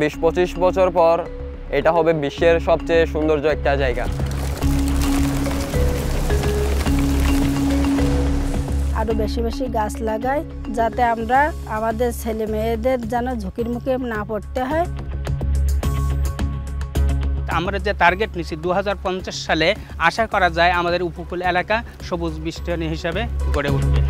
20-25 বছর পর এটা হবে বিশ্বের সবচেয়ে সৌন্দর্য একটা জায়গা। আরও বেশি বেশি গাছ লাগাই, যাতে আমরা আমাদের ছেলে মেয়েদের যেন ঝুঁকির মুখে না পড়তে হয়। আমরা যে টার্গেট নিছি 2050 সালে আশা করা যায় আমাদের উপকূল এলাকা সবুজ বেষ্টনী হিসাবে গড়ে উঠবে।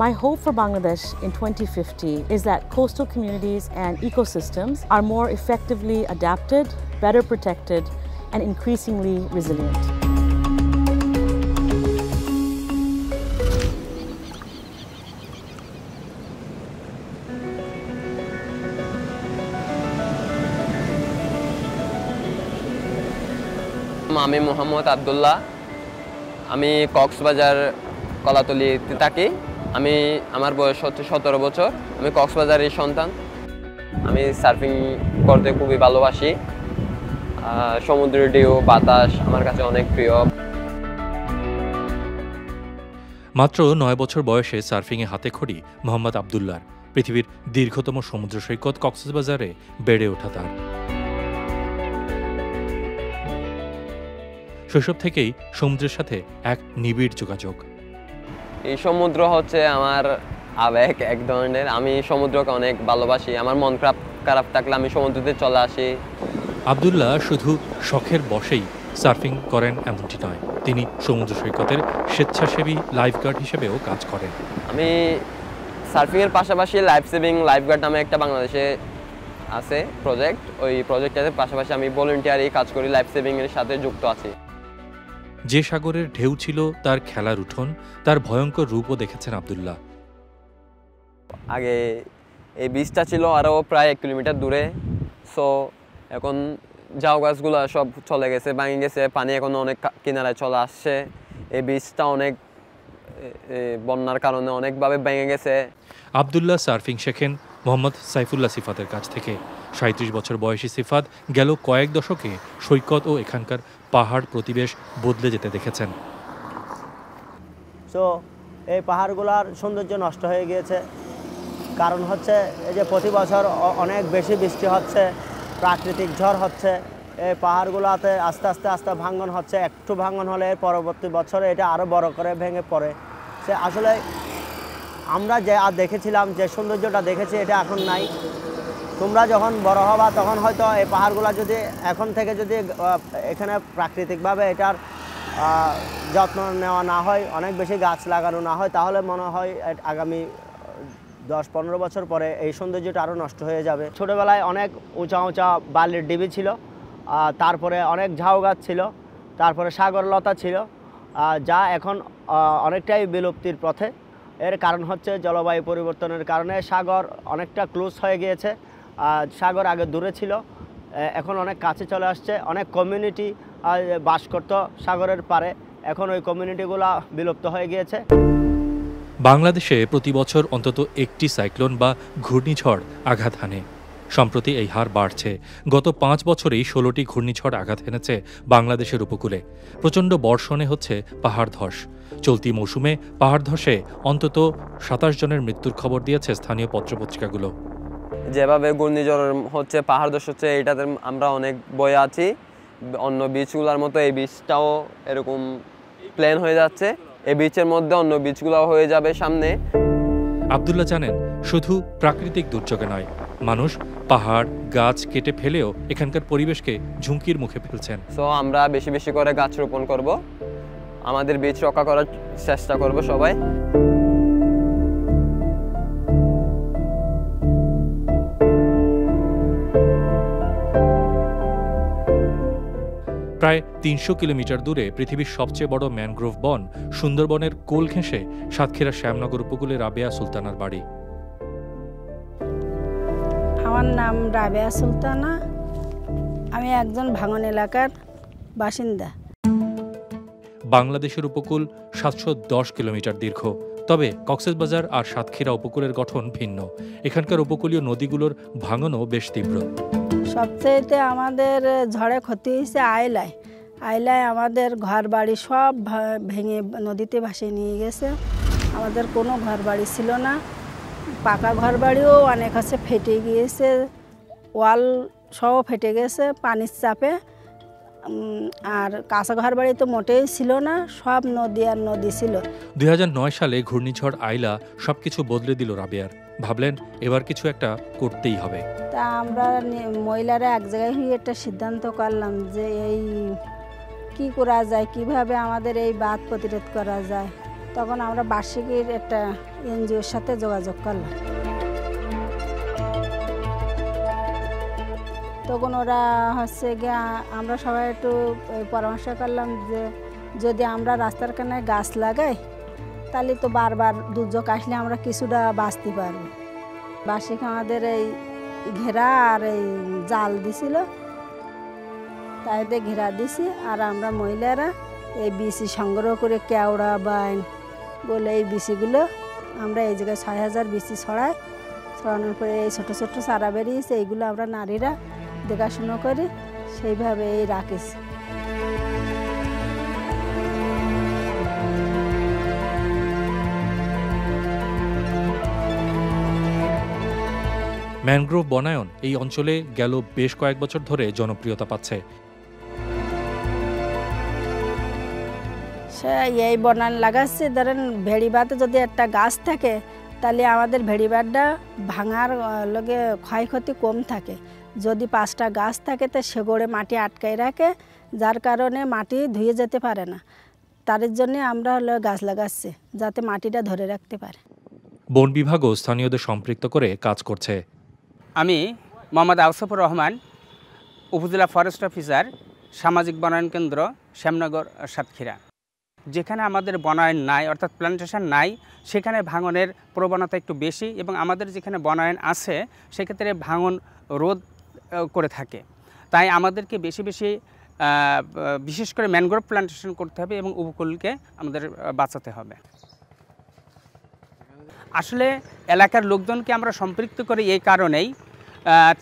My hope for Bangladesh in 2050 is that coastal communities and ecosystems are more effectively adapted, better protected, and increasingly resilient. আমি মোহাম্মদ আব্দুল্লাহ, আমি কক্সবাজার কলাতলিতে থাকি। আমার বয়স হচ্ছে 17 বছর। আমি কক্সবাজারের সন্তান। আমি সার্ফিং করতে খুবই ভালোবাসি। সমুদ্রের ঢেউ, বাতাস আমার কাছে অনেক প্রিয়। মাত্র 9 বছর বয়সে সার্ফিংয়ে হাতেখড়ি মোহাম্মদ আব্দুল্লাহর। পৃথিবীর দীর্ঘতম সমুদ্র সৈকত কক্সবাজারে বেড়ে ওঠা তার। শৈশব থেকেই সমুদ্রের সাথে এক নিবিড় যোগাযোগ। এই সমুদ্র হচ্ছে আমার আবেগ এক ধরনের। আমি সমুদ্রকে অনেক ভালোবাসি। আমার মন খারাপ থাকলে আমি সমুদ্রতে চলে আসি। আব্দুল্লাহ শুধু শখের বশেই সার্ফিং করেন এমনটি নয়, তিনি সমুদ্র সৈকতের স্বেচ্ছাসেবী লাইফগার্ড হিসেবেও কাজ করেন। আমি সার্ফিংয়ের পাশাপাশি লাইফগার্ড নামে একটা বাংলাদেশে আছে প্রজেক্ট। ওই প্রজেক্টটাতে পাশাপাশি আমি ভলান্টিয়ারি কাজ করি, লাইফ সেভিংয়ের সাথে যুক্ত আছি। যে সাগরের ঢেউ ছিল তার খেলার উঠোন, তার ভয়ঙ্কর রূপও দেখেছেন আব্দুল্লাহ। আগে এই বীজটা ছিল আরও প্রায় 1 কিলোমিটার দূরে। সো এখন ঝাউ গাছগুলো সব চলে গেছে, ভেঙে গেছে, পানি এখন অনেক কিনারায় চলে আসছে। এই বীজটা অনেক বন্যার কারণে অনেকভাবে ভেঙে গেছে। আব্দুল্লাহ সার্ফিং শেখেন মোহাম্মদ সাইফুল্লাহ সিফাতের কাছ থেকে। 37 বছর বয়সী সিফাত গেল কয়েক দশকে সৈকত ও এখানকার পাহাড় প্রতিবেশ বদলে যেতে দেখেছেন। সো এই পাহাড়গুলোর সৌন্দর্য নষ্ট হয়ে গিয়েছে। কারণ হচ্ছে এই যে প্রতি বছর অনেক বেশি বৃষ্টি হচ্ছে, প্রাকৃতিক ঝড় হচ্ছে, এই পাহাড়গুলোতে আস্তে আস্তে ভাঙন হচ্ছে। একটু ভাঙন হলে পরবর্তী বছরে এটা আরও বড় করে ভেঙে পড়ে। সে আসলে আমরা যে দেখেছিলাম, যে সৌন্দর্যটা দেখেছি, এটা এখন নাই। তোমরা যখন বড় হবা তখন হয়তো এই পাহাড়গুলো যদি এখন থেকে যদি এখানে প্রাকৃতিকভাবে এটার যত্ন নেওয়া না হয়, অনেক বেশি গাছ লাগানো না হয়, তাহলে মনে হয় আগামী 10-15 বছর পরে এই সৌন্দর্যটা আরও নষ্ট হয়ে যাবে। ছোটোবেলায় অনেক উঁচা বালির ডিবি ছিল, তারপরে অনেক ঝাউ গাছ ছিল, তারপরে সাগরলতা ছিল, যা এখন অনেকটাই বিলুপ্তির পথে। এর কারণ হচ্ছে জলবায়ু পরিবর্তনের কারণে সাগর অনেকটা ক্লোজ হয়ে গিয়েছে। সাগর আগে দূরে ছিল, এখন অনেক কাছে চলে আসছে। অনেক কমিউনিটি বাস করত সাগরের পারে, এখন ওই কমিউনিটিগুলো বিলুপ্ত হয়ে গিয়েছে। বাংলাদেশে প্রতি বছর অন্তত একটি সাইক্লোন বা ঘূর্ণিঝড় আঘাত হানে। সম্প্রতি এই হার বাড়ছে। গত 5 বছরেই 16টি ঘূর্ণিঝড় আঘাত হেনেছে বাংলাদেশের উপকূলে। প্রচণ্ড বর্ষণে হচ্ছে পাহাড় ধস। চলতি মৌসুমে পাহাড় ধসে অন্তত 27 জনের মৃত্যুর খবর দিয়েছে স্থানীয় পত্রপত্রিকাগুলো। যেভাবে ঘূর্ণিঝড় হচ্ছে, পাহাড় ধস হচ্ছে, এইটাতে আমরা অনেক ভয়ে আছি। অন্য বীজগুলোর মতো এই বীজটাও এরকম প্লেন হয়ে যাচ্ছে। এই বীজের মধ্যে অন্য বীজগুলো হয়ে যাবে সামনে। আব্দুল্লাহ জানেন, শুধু প্রাকৃতিক দুর্যোগে নয়, মানুষ পাহাড় গাছ কেটে ফেলেও এখানকার পরিবেশকে ঝুঁকির মুখে ফেলছেন। সো আমরা বেশি বেশি করে গাছ রোপণ করব, আমাদের বীজ রক্ষা করার চেষ্টা করব সবাই। প্রায় 300 কিলোমিটার দূরে পৃথিবীর সবচেয়ে বড় ম্যানগ্রোভ বন সুন্দরবনের কোল ঘেঁষে সাতক্ষীরা শ্যামনগর উপকূলে রাবেয়া সুলতানার বাড়ি। আমার নাম রাবেয়া সুলতানা, আমি একজন ভাঙন এলাকার বাসিন্দা। বাংলাদেশের উপকূল 710 কিলোমিটার দীর্ঘ, তবে কক্সবাজার আর সাতক্ষীরা উপকূলের গঠন ভিন্ন। এখানকার উপকূলীয় নদীগুলোর ভাঙনও বেশ তীব্র। সবচেয়েতে আমাদের ঝড়ে ক্ষতি হয়েছে আইলায় আমাদের ঘর বাড়ি সব ভেঙে নদীতে ভাসিয়ে নিয়ে গেছে। আমাদের কোনো ঘর বাড়ি ছিল না, পাকা ঘর বাড়িও অনেক আছে ফেটে গিয়েছে, ওয়াল সহ ফেটে গেছে পানির চাপে। আর কাঁচা ঘর বাড়ি তো মোটেই ছিল না, সব নদী আর নদী ছিল। 2009 সালে ঘূর্ণিঝড় আইলা সবকিছু বদলে দিল রাবেয়ার। ভাবলেন এবার কিছু একটা করতেই হবে। তা আমরা মহিলারা এক জায়গায় হয়ে একটা সিদ্ধান্ত করলাম যে এই কি করা যায়, কিভাবে আমাদের এই বাঁধ প্রতিরোধ করা যায়। তখন আমরা বার্ষিকীর একটা এনজিওর সাথে যোগাযোগ করলাম। তখন ওরা হচ্ছে গিয়ে আমরা সবাই একটু পরামর্শ করলাম যে যদি আমরা রাস্তার কানায় গাছ লাগাই তাহলে তো বারবার দুর্যোগ আসলে আমরা কিছুটা বাঁচতে পারবো। বার্ষিক আমাদের এই ঘেরা আর এই জাল দিছিল, তাইতে ঘেরা দিছি। আর আমরা মহিলারা এই বিচি সংগ্রহ করে কেওড়া বাইন বলে এই বিচিগুলো আমরা এই জায়গায় 6000 বিচি ছড়ানোর পরে এই ছোটো ছোটো চারা বেরিয়েছে, এইগুলো আমরা নারীরা দেখাশুনো করি, সেইভাবে এই রাখিছি। ম্যানগ্রোভ বনায়ন এই অঞ্চলে গেল বেশ কয়েক বছর ধরে জনপ্রিয়তা পাচ্ছে। সে এই বনায়ন লাগাচ্ছে, ধরেন ভেড়িবাতে যদি একটা গাছ থাকে তাহলে আমাদের ভেড়িবাটটা ভাঙার লগে ক্ষয়ক্ষতি কম থাকে। যদি 5টা গাছ থাকে তো সেগড়ে মাটি আটকায় রাখে, যার কারণে মাটি ধুয়ে যেতে পারে না। তার জন্য আমরা গাছ লাগাচ্ছি যাতে মাটিটা ধরে রাখতে পারে। বন বিভাগও স্থানীয়দের সম্পৃক্ত করে কাজ করছে। আমি মোহাম্মদ আউসাফুর রহমান, উপজেলা ফরেস্ট অফিসার, সামাজিক বনায়ন কেন্দ্র, শ্যামনগর, সাতক্ষীরা। যেখানে আমাদের বনায়ন নাই অর্থাৎ প্ল্যান্টেশন নাই সেখানে ভাঙনের প্রবণতা একটু বেশি, এবং আমাদের যেখানে বনায়ন আছে সেক্ষেত্রে ভাঙন রোধ করে থাকে। তাই আমাদেরকে বিশেষ করে ম্যানগ্রোভ প্ল্যান্টেশন করতে হবে এবং উপকূলকে আমাদের বাঁচাতে হবে। আসলে এলাকার লোকজনকে আমরা সম্পৃক্ত করি এই কারণেই,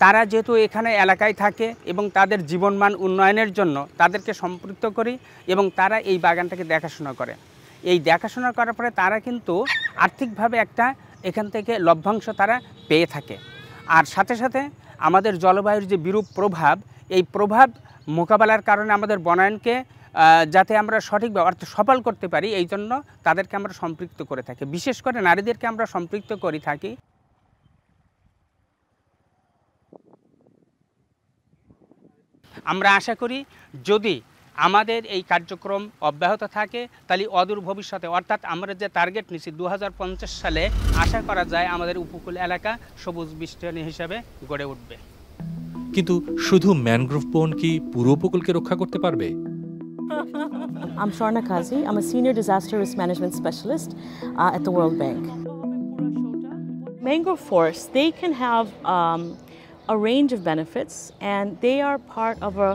তারা যেহেতু এখানে এলাকায় থাকে এবং তাদের জীবনমান উন্নয়নের জন্য তাদেরকে সম্পৃক্ত করি এবং তারা এই বাগানটাকে দেখাশোনা করে। এই দেখাশোনা করার পরে তারা কিন্তু আর্থিকভাবে একটা এখান থেকে লভ্যাংশ তারা পেয়ে থাকে। আর সাথে সাথে আমাদের জলবায়ুর যে বিরূপ প্রভাব, এই প্রভাব মোকাবেলার কারণে আমাদের বনায়নকে যাতে আমরা সঠিকভাবে অর্থাৎ সফল করতে পারি, এই জন্য তাদেরকে আমরা সম্পৃক্ত করে থাকি। বিশেষ করে নারীদেরকে আমরা সম্পৃক্ত করে থাকি। আমরা আশা করি যদি আমাদের এই কার্যক্রম অব্যাহত থাকে তাহলে অদূর ভবিষ্যতে অর্থাৎ আমরা যে টার্গেট নিচ্ছি 2050 সালে আশা করা যায় আমাদের উপকূল এলাকা সবুজ বেষ্টনী হিসাবে গড়ে উঠবে। কিন্তু শুধু ম্যানগ্রোভ বন কি পুরো উপকূলকে রক্ষা করতে পারবে? I'm Sharna Kazi. I'm a senior disaster risk management specialist at the World Bank. Mangrove forests, they can have a range of benefits, and they are part of a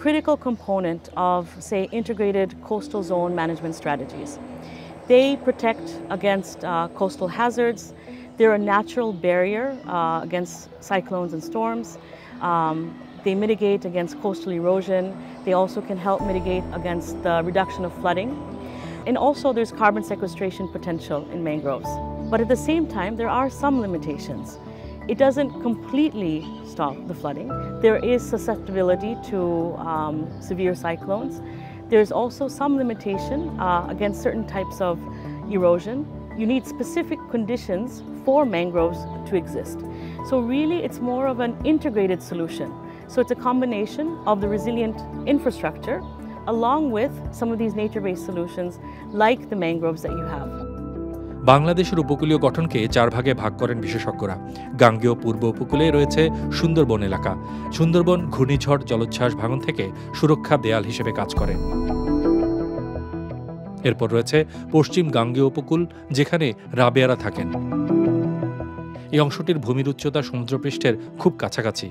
critical component of, say, integrated coastal zone management strategies. They protect against coastal hazards. They're a natural barrier against cyclones and storms. They mitigate against coastal erosion. They also can help mitigate against the reduction of flooding. And also there's carbon sequestration potential in mangroves. But at the same time, there are some limitations. It doesn't completely stop the flooding. There is susceptibility to severe cyclones. There's also some limitation against certain types of erosion. You need specific conditions for mangroves to exist. So really, it's more of an integrated solution. So it's a combination of the resilient infrastructure along with some of these nature-based solutions like the mangroves that you have. বাংলাদেশের উপকূলীয় গঠনকে 4 ভাগে ভাগ করেন বিশেষজ্ঞরা। গাঙ্গেয় পূর্ব উপকূলে রয়েছে সুন্দরবন এলাকা। সুন্দরবন ঘূর্ণিঝড় জলোচ্ছ্বাস ভাঙন থেকে সুরক্ষা দেয়াল হিসেবে কাজ করে। এরপর রয়েছে পশ্চিম গাঙ্গেয় উপকূল, যেখানে রাবেয়ারা থাকেন। এই অংশটির ভূমির উচ্চতা সমুদ্রপৃষ্ঠের খুব কাছাকাছি।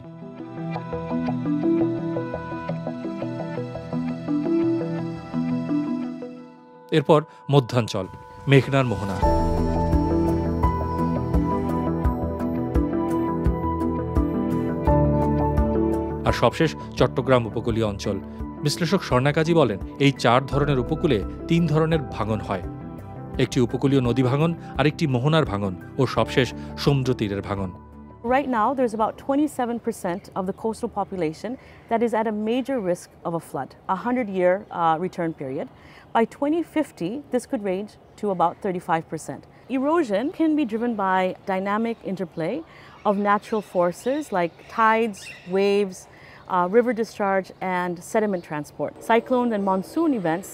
এরপর মধ্যাঞ্চল, মেঘনার মোহনা। আর সবশেষ চট্টগ্রাম উপকূলীয় অঞ্চল। বিশ্লেষক স্বর্ণা কাজী বলেন, এই 4 ধরনের উপকূলে 3 ধরনের ভাঙন হয়। একটি উপকূলীয় নদী ভাঙন, আরেকটি মোহনার ভাঙন ও সবশেষ সমুদ্র তীরের ভাঙন। Right now, there's about 27% of the coastal population that is at a major risk of a flood, a 100-year return period. By 2050, this could range to about 35%. Erosion can be driven by dynamic interplay of natural forces like tides, waves, river discharge, and sediment transport. Cyclones and monsoon events,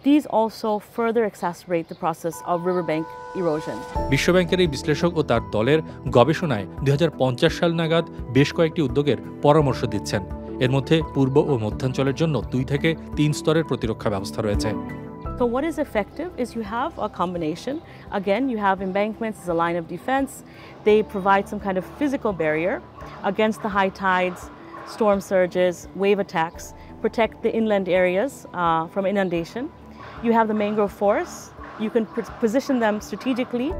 these also further exacerbate the process of riverbank erosion. বিশ্বব্যাংকের এই বিশ্লেষক ও তার দলের গবেষণায় 2050 সাল নাগাদ বেশ কয়েকটি উদ্যোগের পরামর্শ দিচ্ছেন। এর মধ্যে পূর্ব ও মধ্যাঞ্চলের জন্য 2 থেকে 3 স্তরের প্রতিরক্ষা ব্যবস্থা রয়েছে। So what is effective is you have a combination. Again, you have embankments as a line of defense. They provide some kind of physical barrier against the high tides, storm surges, wave attacks, protect the inland areas from inundation. You have the mangrove forests. You can position them strategically.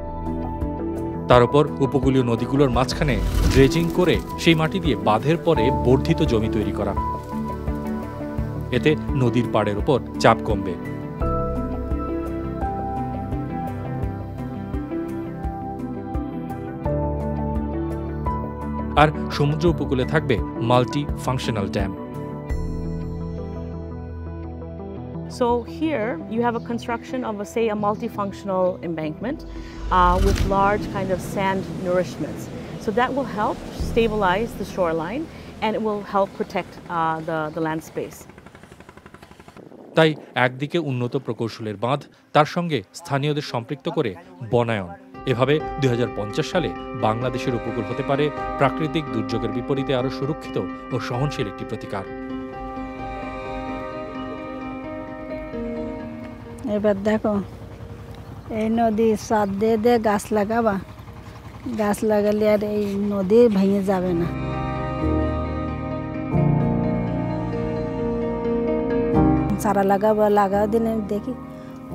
তার উপর উপকূলীয় নদীগুলোর মাঝখানে dredging করে সেই মাটি দিয়ে বাঁধের পরে বর্ধিত জমি তৈরি করা। এতে নদীর পাড়ের উপর চাপ কমবে। আর সমুদ্র উপকূলে থাকবে multi functional dam. So here you have a construction of a multifunctional embankment with large kind of sand nourishments. So that will help stabilize the shoreline and it will help protect the land space. তাই একদিকে উন্নত প্রকৌশলের বাঁধ, তার সঙ্গে স্থানীয়দের সম্পৃক্ত করে বনায়ন। এভাবে 2050 সালে বাংলাদেশের উপকূল হতে পারে প্রাকৃতিক দুর্যোগের বিপরীতে আরও সুরক্ষিত ও সহনশীল একটি প্রতিকার। এবার দেখো, এই নদীর সাথ দিয়ে গাছ লাগাবা, গাছ লাগালে আর এই নদী ভেঙে যাবে না। চারা লাগাও দিনে দেখি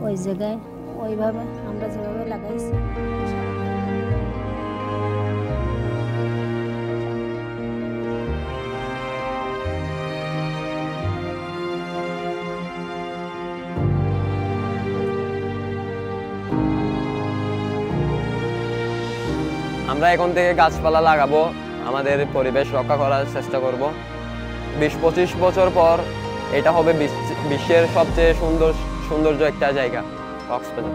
ওই জায়গায় ওইভাবে আমরা যেভাবে লাগাইছি। আমরা এখন থেকে গাছপালা লাগাবো, আমাদের পরিবেশ রক্ষা করার চেষ্টা করব। 20-25 বছর পর এটা হবে বিশ্বের সবচেয়ে সৌন্দর্য একটা জায়গা, কক্সবাজার।